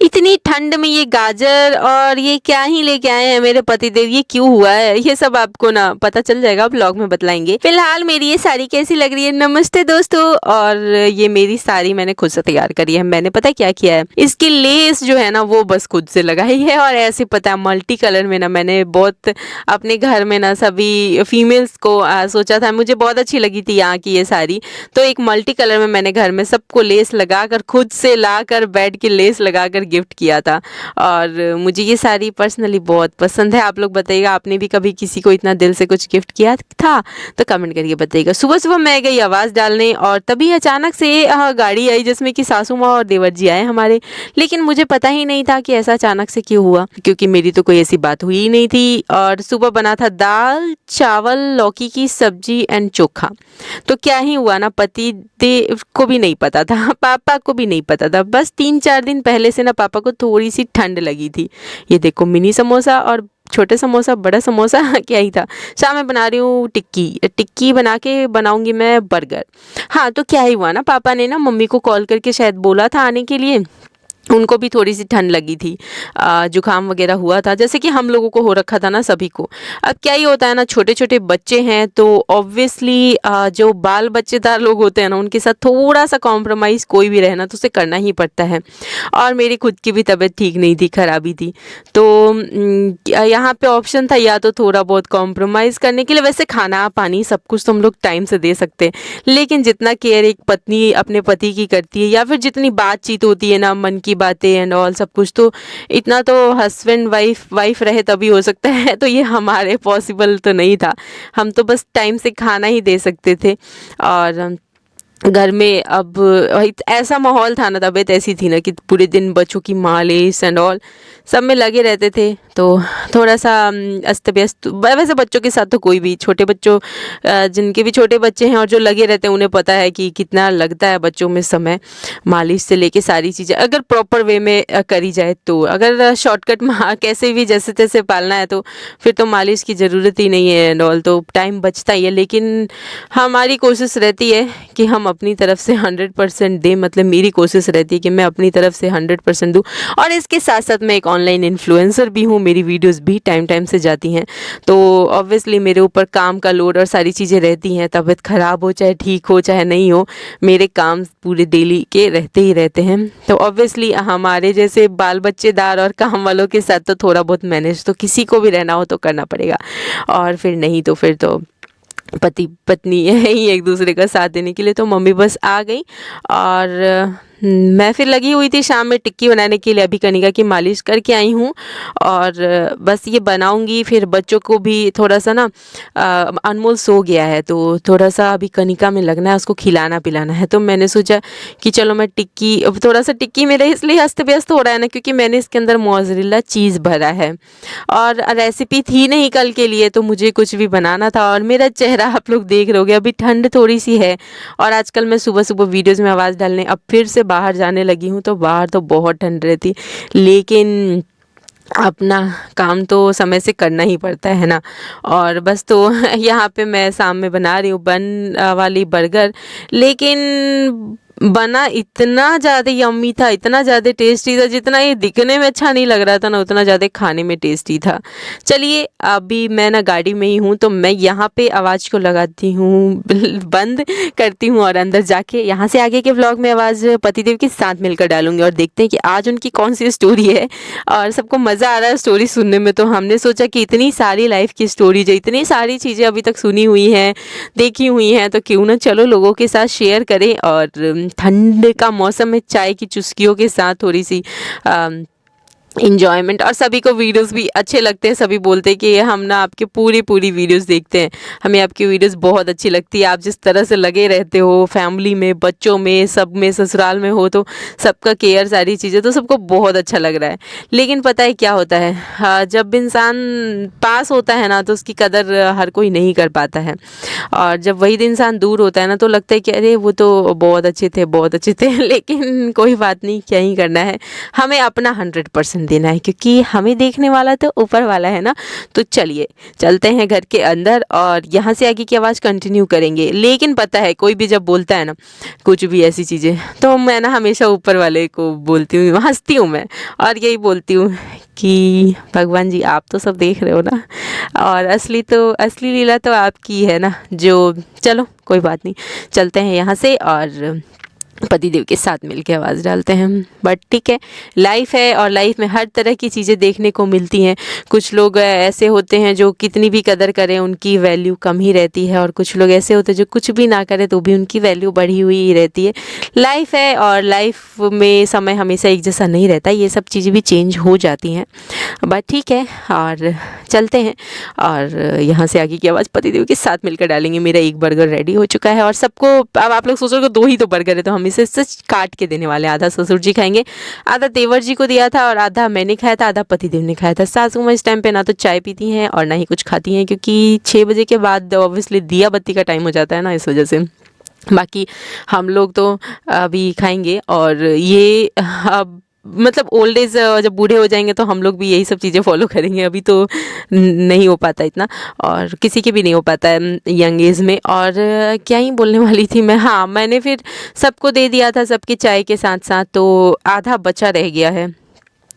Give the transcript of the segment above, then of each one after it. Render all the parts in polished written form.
इतनी ठंड में ये गाजर और ये क्या ही लेके आए हैं मेरे पतिदेव, ये क्यों हुआ है, ये सब आपको ना पता चल जाएगा, ब्लॉग में बतलाएंगे। फिलहाल मेरी ये साड़ी कैसी लग रही है। नमस्ते दोस्तों। और ये मेरी साड़ी मैंने खुद से तैयार करी है। मैंने पता क्या किया है, इसकी लेस जो है ना वो बस खुद से लगाई है। और ऐसे पता है मल्टी कलर में ना मैंने बहुत अपने घर में ना सभी फीमेल्स को सोचा था, मुझे बहुत अच्छी लगी थी यहाँ की ये साड़ी, तो एक मल्टी कलर में मैंने घर में सबको लेस लगाकर खुद से लाकर बेड की लेस लगाकर गिफ्ट किया था। और मुझे ये साड़ी पर्सनली बहुत पसंद है। आप लोग बताइएगा, आपने भी कभी किसी को इतना दिल से कुछ गिफ्ट किया था तो कमेंट करके बताइएगा। सुबह सुबह मैं गई आवाज़ डालने और तभी अचानक से गाड़ी आई जिसमें कि सासू माँ और देवर जी आए हमारे। लेकिन मुझे पता ही नहीं था कि ऐसा अचानक से क्यों हुआ, क्योंकि मेरी तो कोई ऐसी बात हुई ही नहीं थी। और सुबह बना था दाल चावल लौकी की सब्जी एंड चोखा। तो क्या ही हुआ ना, पति देव को भी नहीं पता था, पापा को भी नहीं पता था। बस 3-4 दिन पहले से ना पापा को थोड़ी सी ठंड लगी थी। ये देखो मिनी समोसा और छोटे समोसा बड़ा समोसा क्या ही था। शाम में बना रही हूँ टिक्की बना के बनाऊंगी मैं बर्गर। हाँ तो क्या ही हुआ ना, पापा ने ना मम्मी को कॉल करके शायद बोला था आने के लिए। उनको भी थोड़ी सी ठंड लगी थी, जुकाम वगैरह हुआ था जैसे कि हम लोगों को हो रखा था ना सभी को। अब क्या ही होता है ना, छोटे छोटे बच्चे हैं तो ऑब्वियसली जो बाल बच्चेदार लोग होते हैं ना उनके साथ थोड़ा सा कॉम्प्रोमाइज़ कोई भी रहना तो उसे करना ही पड़ता है। और मेरी खुद की भी तबीयत ठीक नहीं थी, खराबी थी, तो यहाँ पे ऑप्शन था या तो थोड़ा बहुत कॉम्प्रोमाइज़ करने के लिए। वैसे खाना पानी सब कुछ तो हम लोग टाइम से दे सकते हैं, लेकिन जितना केयर एक पत्नी अपने पति की करती है या फिर जितनी बातचीत होती है ना मन की बातें एंड ऑल सब कुछ, तो इतना तो हस्बैंड वाइफ रहे तभी हो सकता है। तो ये हमारे पॉसिबल तो नहीं था, हम तो बस टाइम से खाना ही दे सकते थे। और घर में अब ऐसा माहौल था ना, तबीयत ऐसी थी ना कि पूरे दिन बच्चों की मालिश एंड ऑल सब में लगे रहते थे, तो थोड़ा सा अस्त व्यस्त। वैसे बच्चों के साथ तो कोई भी छोटे बच्चों जिनके भी छोटे बच्चे हैं और जो लगे रहते हैं उन्हें पता है कि कितना लगता है बच्चों में समय, मालिश से लेके सारी चीज़ें अगर प्रॉपर वे में करी जाए तो। अगर शॉर्टकट कैसे भी जैसे तैसे पालना है तो फिर तो मालिश की ज़रूरत ही नहीं है एंड ऑल, तो टाइम बचता ही है। लेकिन हमारी कोशिश रहती है कि हम अपनी तरफ से 100% दें, मतलब मेरी कोशिश रहती है कि मैं अपनी तरफ से 100% दूँ। और इसके साथ साथ मैं एक ऑनलाइन इन्फ्लुएंसर भी हूँ, मेरी वीडियोस भी टाइम से जाती हैं, तो ऑब्वियसली मेरे ऊपर काम का लोड और सारी चीज़ें रहती हैं। तबीयत ख़राब हो चाहे ठीक हो चाहे नहीं हो, मेरे काम पूरे डेली के रहते ही रहते हैं। तो ऑब्वियसली हमारे जैसे बाल बच्चेदार और काम वालों के साथ तो थोड़ा बहुत मैनेज तो किसी को भी रहना हो तो करना पड़ेगा। और फिर नहीं तो फिर तो पति पत्नी है ही एक दूसरे का साथ देने के लिए। तो मम्मी बस आ गई और मैं फिर लगी हुई थी शाम में टिक्की बनाने के लिए। अभी कनिका की मालिश करके आई हूँ और बस ये बनाऊंगी। फिर बच्चों को भी थोड़ा सा ना अनमोल सो गया है तो थोड़ा सा अभी कनिका में लगना है, उसको खिलाना पिलाना है। तो मैंने सोचा कि चलो मैं टिक्की, थोड़ा सा टिक्की मेरे इसलिए अस्त व्यस्त हो रहा है ना क्योंकि मैंने इसके अंदर मोज़रेला चीज़ भरा है और रेसिपी थी नहीं कल के लिए, तो मुझे कुछ भी बनाना था। और मेरा चेहरा आप लोग देख रहे होगे, अभी ठंड थोड़ी सी है और आजकल मैं सुबह सुबह वीडियोज़ में आवाज़ डालने अब फिर से बाहर जाने लगी हूँ, तो बाहर तो बहुत ठंड रहती, लेकिन अपना काम तो समय से करना ही पड़ता है ना। और बस तो यहाँ पे मैं शाम में बना रही हूँ बन वाली बर्गर, लेकिन बना इतना ज़्यादा यम्मी था, इतना ज़्यादा टेस्टी था, जितना ये दिखने में अच्छा नहीं लग रहा था ना उतना ज़्यादा खाने में टेस्टी था। चलिए अभी मैं ना गाड़ी में ही हूँ तो मैं यहाँ पे आवाज़ को लगाती हूँ बंद करती हूँ और अंदर जाके यहाँ से आगे के व्लॉग में आवाज़ पतिदेव के साथ मिलकर डालूंगी और देखते हैं कि आज उनकी कौन सी स्टोरी है। और सबको मज़ा आ रहा है स्टोरी सुनने में, तो हमने सोचा कि इतनी सारी लाइफ की स्टोरी जो इतनी सारी चीज़ें अभी तक सुनी हुई हैं देखी हुई हैं, तो क्यों ना चलो लोगों के साथ शेयर करें। और ठंड का मौसम में चाय की चुस्कियों के साथ थोड़ी सी इंजॉयमेंट। और सभी को वीडियोस भी अच्छे लगते हैं, सभी बोलते हैं कि हम ना आपके पूरी वीडियोस देखते हैं, हमें आपकी वीडियोस बहुत अच्छी लगती है। आप जिस तरह से लगे रहते हो फैमिली में, बच्चों में, सब में, ससुराल में हो तो सबका केयर सारी चीज़ें, तो सबको बहुत अच्छा लग रहा है। लेकिन पता है क्या होता है, जब इंसान पास होता है ना तो उसकी कदर हर कोई नहीं कर पाता है। और जब वही इंसान दूर होता है ना तो लगता है कि अरे वो तो बहुत अच्छे थे लेकिन कोई बात नहीं, क्या ही करना है, हमें अपना 100% देना है, क्योंकि हमें देखने वाला तो ऊपर वाला है ना। तो चलिए चलते हैं घर के अंदर और यहाँ से आगे की आवाज़ कंटिन्यू करेंगे। लेकिन पता है कोई भी जब बोलता है ना कुछ भी ऐसी चीज़ें, तो मैं ना हमेशा ऊपर वाले को बोलती हूँ, हंसती हूँ मैं और यही बोलती हूँ कि भगवान जी आप तो सब देख रहे हो ना, और असली लीला तो आपकी है ना। जो चलो कोई बात नहीं, चलते हैं यहाँ से और पतिदेव के साथ मिलके आवाज़ डालते हैं। बट ठीक है, लाइफ है और लाइफ में हर तरह की चीज़ें देखने को मिलती हैं। कुछ लोग ऐसे होते हैं जो कितनी भी कदर करें उनकी वैल्यू कम ही रहती है, और कुछ लोग ऐसे होते हैं जो कुछ भी ना करें तो भी उनकी वैल्यू बढ़ी हुई ही रहती है। लाइफ है और लाइफ में समय हमेशा एक जैसा नहीं रहता, ये सब चीज़ें भी चेंज हो जाती हैं। बट ठीक है, और चलते हैं और यहाँ से आगे की आवाज़ पतिदेव के साथ मिलकर डालेंगे। मेरा एक बर्गर रेडी हो चुका है और सबको, अब आप लोग सोच रहे हो 2 ही तो बर्गर है, तो हम इसे सच काट के देने वाले हैं। आधा ससुर जी खाएंगे, आधा देवर जी को दिया था और आधा मैंने खाया था, आधा पतिदेव ने खाया था। सासू माँ इस टाइम पे ना तो चाय पीती हैं और ना ही कुछ खाती हैं, क्योंकि 6 बजे के बाद ऑब्वियसली दिया बत्ती का टाइम हो जाता है ना, इस वजह से। बाकी हम लोग तो अभी खाएंगे और ये अब मतलब ओल्ड एज जब बूढ़े हो जाएंगे तो हम लोग भी यही सब चीज़ें फॉलो करेंगे। अभी तो नहीं हो पाता इतना, और किसी के भी नहीं हो पाता है यंग एज में। और क्या ही बोलने वाली थी मैं, हाँ मैंने फिर सबको दे दिया था, सबके चाय के साथ साथ, तो आधा बचा रह गया है।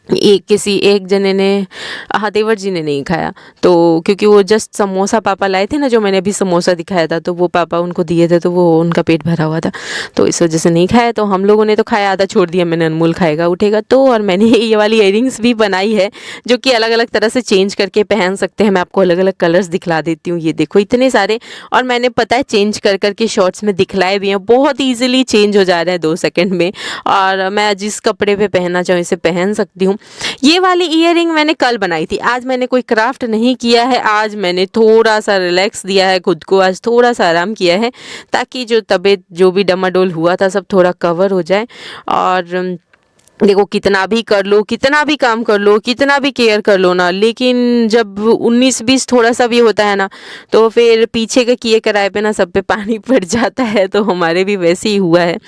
एक जने ने, हाँ देवर जी ने नहीं खाया, तो क्योंकि वो जस्ट समोसा पापा लाए थे ना, जो मैंने अभी समोसा दिखाया था, तो वो पापा उनको दिए थे, तो वो उनका पेट भरा हुआ था, तो इस वजह से नहीं खाया। तो हम लोगों ने तो खाया, आधा छोड़ दिया मैंने, अनमोल खाएगा उठेगा तो। और मैंने ये वाली इयरिंग्स भी बनाई है जो कि अलग अलग तरह से चेंज करके पहन सकते हैं। मैं आपको अलग अलग कलर्स दिखला देती हूँ, ये देखो इतने सारे, और मैंने पता है चेंज कर करके शॉर्ट्स में दिखलाए भी हैं। बहुत ईजिली चेंज हो जा रहे हैं 2 सेकेंड में, और मैं जिस कपड़े पे पहनना चाहूँ इसे पहन सकती हूँ। ये वाली ईयरिंग मैंने कल बनाई थी, आज मैंने कोई क्राफ्ट नहीं किया है। आज मैंने थोड़ा सा रिलैक्स दिया है खुद को, आज थोड़ा सा आराम किया है, ताकि जो तबीयत जो भी डमाडोल हुआ था सब थोड़ा कवर हो जाए। और देखो कितना भी कर लो, कितना भी काम कर लो, कितना भी केयर कर लो ना, लेकिन जब 19-20 थोड़ा सा भी होता है ना, तो फिर पीछे के किए कराए पे ना सब पे पानी पड़ जाता है। तो हमारे भी वैसे ही हुआ है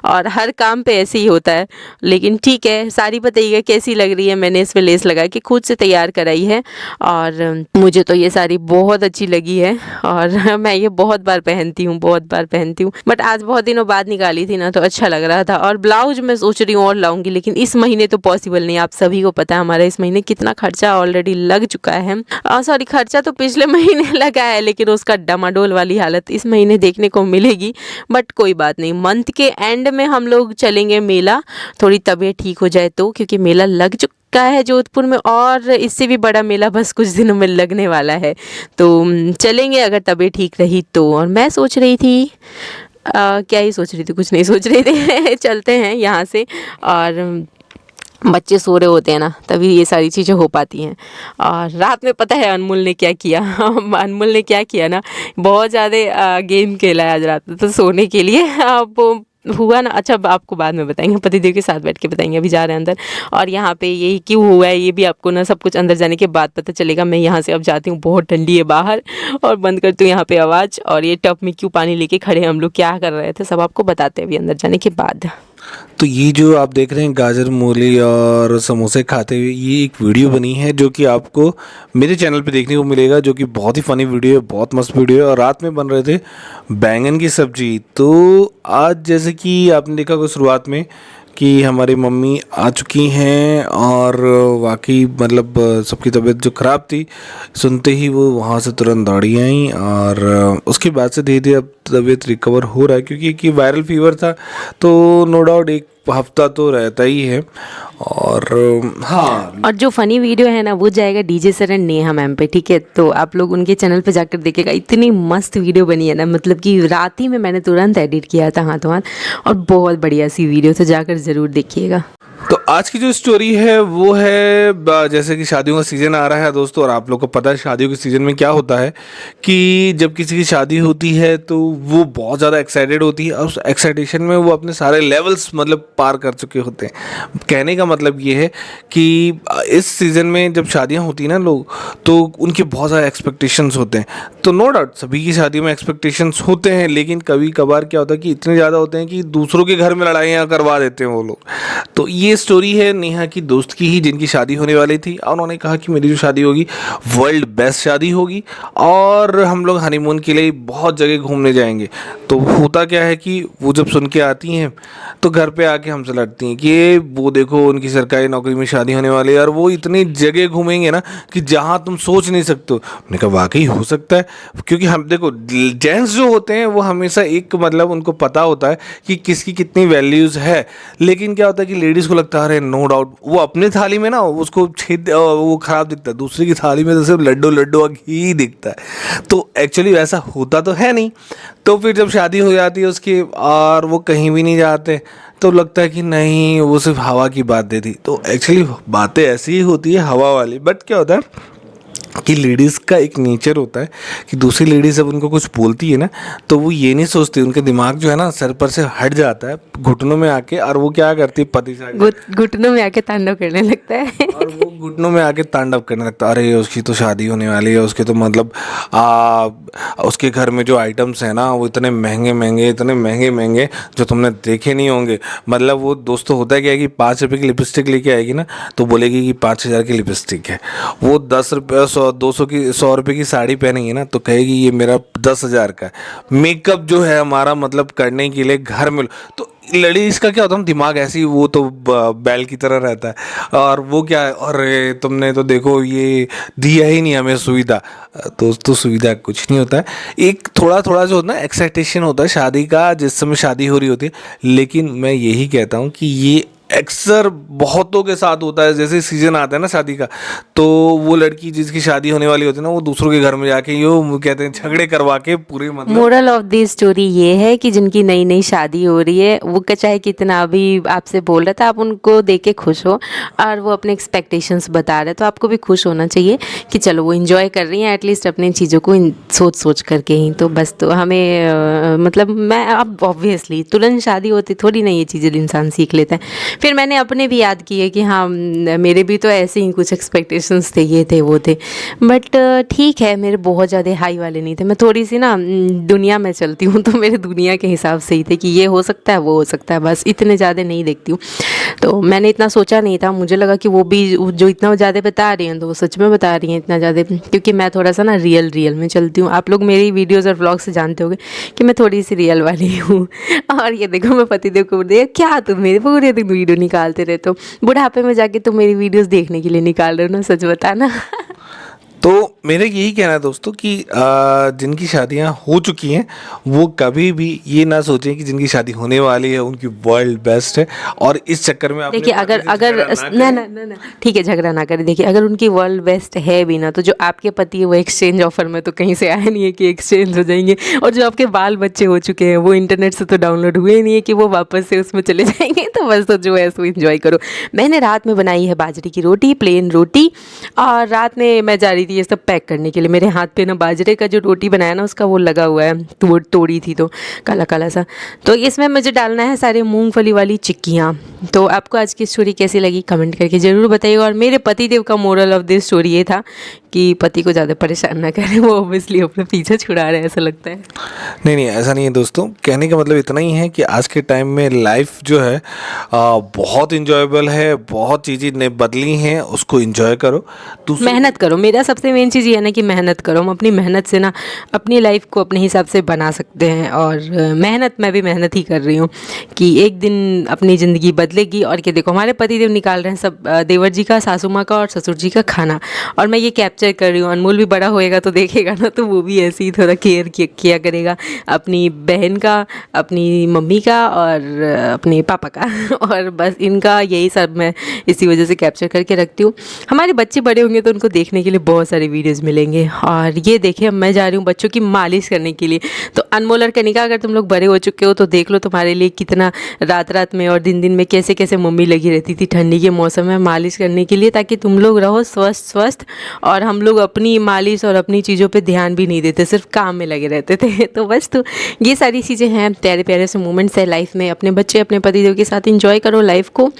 और हर काम पे ऐसे ही होता है। लेकिन ठीक है, साड़ी बताइएगा कैसी लग रही है। मैंने इस पे लेस लगा के खुद से तैयार कराई है और मुझे तो ये साड़ी बहुत अच्छी लगी है और मैं ये बहुत बार पहनती हूँ, बहुत बार पहनती हूँ। बट आज बहुत दिनों बाद निकाली थी ना, तो अच्छा लग रहा था। और ब्लाउज मैं सोच रही हूँ और लाऊंगी, लेकिन इस महीने तो पॉसिबल नहीं। आप सभी को पता है हमारा इस महीने कितना खर्चा ऑलरेडी लग चुका है। सॉरी, खर्चा तो पिछले महीने लगा है, लेकिन उसका डमाडोल वाली हालत इस महीने देखने को मिलेगी। बट कोई बात नहीं, मंथ के एंड में हम लोग चलेंगे मेला, थोड़ी तबीयत ठीक हो जाए तो, क्योंकि मेला लग चुका है जोधपुर में और इससे भी बड़ा मेला बस कुछ दिनों में लगने वाला है। तो चलेंगे अगर तबीयत ठीक रही तो। और मैं सोच रही थी क्या ही सोच रही थी, कुछ नहीं सोच रहे थे चलते हैं यहाँ से। और बच्चे सो रहे होते हैं ना, तभी ये सारी चीज़ें हो पाती हैं। और रात में पता है अनमोल ने क्या किया अनमोल ने क्या किया ना, बहुत ज़्यादा गेम खेला है आज रात में, तो सोने के लिए अब हुआ ना। अच्छा, आपको बाद में बताएंगे, पतिदेव के साथ बैठ के बताएंगे, अभी जा रहे हैं अंदर। और यहाँ पे यही क्यों हुआ है ये भी आपको ना सब कुछ अंदर जाने के बाद पता चलेगा। मैं यहाँ से अब जाती हूँ, बहुत ठंडी है बाहर, और बंद करती हूँ यहाँ पे आवाज़। और ये टब में क्यों पानी लेके खड़े हैं हम लोग, क्या कर रहे थे, सब आपको बताते हैं अभी अंदर जाने के बाद। तो ये जो आप देख रहे हैं गाजर मूली और समोसे खाते हुए, ये एक वीडियो बनी है जो कि आपको मेरे चैनल पे देखने को मिलेगा, जो कि बहुत ही फ़नी वीडियो है, बहुत मस्त वीडियो है। और रात में बन रहे थे बैंगन की सब्जी। तो आज जैसे कि आपने देखा कि शुरुआत में कि हमारी मम्मी आ चुकी हैं, और वाकई मतलब सबकी तबीयत जो ख़राब थी, सुनते ही वो वहाँ से तुरंत दौड़ी आई। और उसके बाद से धीरे धीरे अब तबीयत रिकवर हो रहा है, क्योंकि कि वायरल फीवर था, तो नो डाउट 1 हफ्ता तो रहता ही है। और हाँ, और जो फनी वीडियो है ना, वो जाएगा डीजे सरन नेहा मैम पे, ठीक है। तो आप लोग उनके चैनल पे जाकर देखेगा, इतनी मस्त वीडियो बनी है ना, मतलब कि रात ही में मैंने तुरंत एडिट किया था हाथों हाथ, और बहुत बढ़िया सी वीडियो, तो जाकर ज़रूर देखिएगा। तो आज की जो स्टोरी है वो है जैसे कि शादियों का सीज़न आ रहा है दोस्तों, और आप लोग को पता है शादियों के सीज़न में क्या होता है कि जब किसी की शादी होती है तो वो बहुत ज़्यादा एक्साइटेड होती है, और उस एक्साइटेशन में वो अपने सारे लेवल्स मतलब पार कर चुके होते हैं। कहने का मतलब ये है कि इस सीज़न में जब शादियाँ होती हैं ना लोग, तो उनके बहुत ज़्यादा एक्सपेक्टेशंस होते हैं। तो नो डाउट सभी की शादियों में एक्सपेक्टेशंस होते हैं, लेकिन कभी कभार क्या होता है कि इतने ज़्यादा होते हैं कि दूसरों के घर में लड़ाइयाँ करवा देते हैं वो लोग। तो ये ये स्टोरी है नेहा की दोस्त की ही, जिनकी शादी होने वाली थी और उन्होंने कहा कि मेरी जो शादी होगी वर्ल्ड बेस्ट शादी होगी और हम लोग हनीमून के लिए बहुत जगह घूमने जाएंगे। तो होता क्या है कि वो जब सुन के आती हैं तो घर पे आके हमसे लड़ती हैं कि वो देखो उनकी सरकारी नौकरी में शादी होने वाली है और वो इतनी जगह घूमेंगे ना कि जहाँ तुम सोच नहीं सकते हो। मैंने कहा वाकई हो सकता है, क्योंकि हम देखो जेंट्स जो होते हैं वो हमेशा एक मतलब उनको पता होता है कि किसकी कितनी वैल्यूज़ है, लेकिन क्या होता है कि लेडीज़ को लगता है नो डाउट वो अपनी थाली में ना उसको छेद वो ख़राब दिखता है, दूसरे की थाली में तो सिर्फ लड्डू लड्डू और घी दिखता है। तो एक्चुअली वैसा होता तो है नहीं। तो फिर जब शादी हो जाती है उसकी और वो कहीं भी नहीं जाते तो लगता है कि नहीं वो सिर्फ हवा की बातें थी। तो एक्चुअली बातें ऐसी ही होती है हवा वाली। बट क्या होता है कि लेडीज़ का एक नेचर होता है कि दूसरी लेडीज़ जब उनको कुछ बोलती है ना तो वो ये नहीं सोचती, उनके दिमाग जो है ना सर पर से हट जाता है घुटनों में आके, और वो क्या करती है पति से घुटनों में आके तांडव करने लगता है। और वो घुटनों में आके तांडव करने लगता है। अरे उसकी तो शादी होने वाली है, उसके तो मतलब उसके घर में जो आइटम्स हैं ना वो इतने महंगे महंगे जो तुमने देखे नहीं होंगे। मतलब वो दोस्तों होता है क्या है कि 5 रुपये की लिपस्टिक लेके आएगी ना तो बोलेगी कि 5,000 की लिपस्टिक है। वो 10 रुपये 100 रुपये की साड़ी पहनेंगी ना तो कहेगी ये मेरा 10,000 का है। मेकअप जो है हमारा मतलब करने के लिए घर में, तो लेडीज का क्या होता है दिमाग ऐसी वो तो बैल की तरह रहता है। और वो क्या है, अरे तुमने तो देखो ये दिया ही नहीं हमें सुविधा। दोस्तों सुविधा कुछ नहीं होता है, एक थोड़ा थोड़ा जो होता है एक्साइटेशन होता है शादी का जिस समय शादी हो रही होती है। लेकिन मैं यही कहता हूँ कि ये अक्सर बहुतों के साथ होता है। जैसे सीजन आता है ना शादी का तो वो लड़की जिसकी शादी होने वाली होती है ना वो दूसरों के घर में जाके यो कहते हैं झगड़े करवा के पूरे मतलब। मोरल ऑफ दी स्टोरी ये है कि जिनकी नई नई शादी हो रही है वो चाहे कितना अभी आपसे बोल रहा था आप उनको देख के खुश हो और वो अपने एक्सपेक्टेशंस बता रहे तो आपको भी खुश होना चाहिए कि चलो वो इन्जॉय कर रही हैं एटलीस्ट अपनी चीज़ों को सोच सोच करके ही। तो बस तो हमें मतलब मैं अब ऑब्वियसली तुरंत शादी होती थोड़ी ना ये चीज़ें इंसान सीख लेता है। फिर मैंने अपने भी याद किए कि हाँ मेरे भी तो ऐसे ही कुछ एक्सपेक्टेशंस थे, ये थे वो थे। बट ठीक है मेरे बहुत ज़्यादा हाई वाले नहीं थे। मैं थोड़ी सी ना दुनिया में चलती हूँ तो मेरे दुनिया के हिसाब से ही थे कि ये हो सकता है वो हो सकता है, बस इतने ज़्यादा नहीं देखती हूँ। तो मैंने इतना सोचा नहीं था, मुझे लगा कि वो भी जो इतना ज़्यादा बता रही हैं तो वो सच में बता रही हैं इतना ज़्यादा, क्योंकि मैं थोड़ा सा ना रियल में चलती हूँ। आप लोग मेरी वीडियोज़ और व्लॉग से जानते होंगे कि मैं थोड़ी सी रियल वाली हूँ। और ये देखो मैं पतिदेव को बोल क्या तुम मेरे पूरे दिन वीडियो निकालते रहते हो, बुढ़ापे में जाके तुम मेरी वीडियोस देखने के लिए निकाल रहे हो ना, सच बताना। तो मेरा यही कहना है दोस्तों कि जिनकी शादियां हो चुकी हैं वो कभी भी ये ना सोचें कि जिनकी शादी होने वाली है उनकी वर्ल्ड बेस्ट है और इस चक्कर में देखिए अगर ना ठीक है झगड़ा ना करें। देखिए अगर उनकी वर्ल्ड बेस्ट है भी ना तो जो आपके पति है वो एक्सचेंज ऑफर में तो कहीं से आया नहीं है कि एक्सचेंज हो जाएंगे, और जो आपके बाल बच्चे हो चुके हैं वो इंटरनेट से तो डाउनलोड हुए ही नहीं है कि वो वापस से उसमें चले जाएंगे। तो बस तो जो है सो इन्जॉय करो। मैंने रात में बनाई है बाजरे की रोटी, प्लेन रोटी, और रात में मैं जा रही थी ये सब पैक करने के लिए। मेरे हाथ पे ना बाजरे का जो रोटी बनाया ना उसका वो लगा हुआ है, तो वो तोड़ी थी तो काला काला सा। तो इसमें मुझे डालना है सारे मूंगफली वाली चिक्कियाँ। तो आपको आज की स्टोरी कैसी लगी कमेंट करके ज़रूर बताइएगा। और मेरे पतिदेव का मोरल ऑफ दिस स्टोरी ये था कि पति को ज़्यादा परेशान ना करें, वो ऑब्वियसली अपना पीछे छुड़ा रहे हैं ऐसा लगता है। नहीं ऐसा नहीं है दोस्तों, कहने का मतलब इतना ही है कि आज के टाइम में लाइफ जो है बहुत इंजॉयबल है, बहुत चीज़ें ने बदली हैं, उसको इंजॉय करो, मेहनत करो। मेरा सबसे मेन चीज़ ये है ना कि मेहनत करो। हम अपनी मेहनत से ना अपनी लाइफ को अपने हिसाब से बना सकते हैं। और मेहनत मैं भी मेहनत ही कर रही हूँ कि एक दिन अपनी ज़िंदगी बदलेगी। और क्या देखो हमारे पतिदेव निकाल रहे हैं सब देवर जी का, सासू माँ का और ससुर जी का खाना, और मैं ये कैप्चर कर रही हूँ। अनमोल भी बड़ा होएगा तो देखेगा ना तो वो भी ऐसे ही थोड़ा केयर किया करेगा अपनी बहन का, अपनी मम्मी का और अपने पापा का। और बस इनका यही सब मैं इसी वजह से कैप्चर करके रखती हूँ। हमारे बच्चे बड़े होंगे तो उनको देखने के लिए बहुत सारे वीडियोस मिलेंगे। और ये देखिए मैं जा रही हूँ बच्चों की मालिश करने के लिए। तो अनमोल और कनिका अगर तुम लोग बड़े हो चुके हो तो देख लो तुम्हारे लिए कितना रात में और दिन में कैसे कैसे मम्मी लगी रहती थी ठंडी के मौसम में मालिश करने के लिए, ताकि तुम लोग रहो स्वस्थ। और हम लोग अपनी मालिश और अपनी चीज़ों पे ध्यान भी नहीं देते, सिर्फ काम में लगे रहते थे। तो बस तो ये सारी चीज़ें हैं, प्यारे प्यारे से मोमेंट्स है लाइफ में। अपने बच्चे अपने पतिदेव के साथ इंजॉय करो लाइफ को,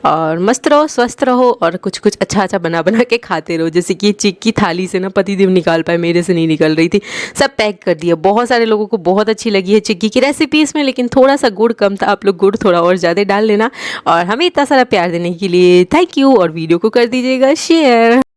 और मस्त रहो, स्वस्थ रहो, और कुछ अच्छा बना के खाते रहो। जैसे कि चिक की थाली से ना पतिदेव निकाल पाए, मेरे से नहीं निकल रही थी, सब पैक कर दिया। बहुत सारे लोगों को बहुत अच्छी लगी है चिक्की की रेसिपी इसमें, लेकिन थोड़ा सा गुड़ कम था। आप लोग गुड़ थोड़ा और ज़्यादा डाल लेना। और हमें इतना सारा प्यार देने के लिए थैंक यू, और वीडियो को कर दीजिएगा शेयर।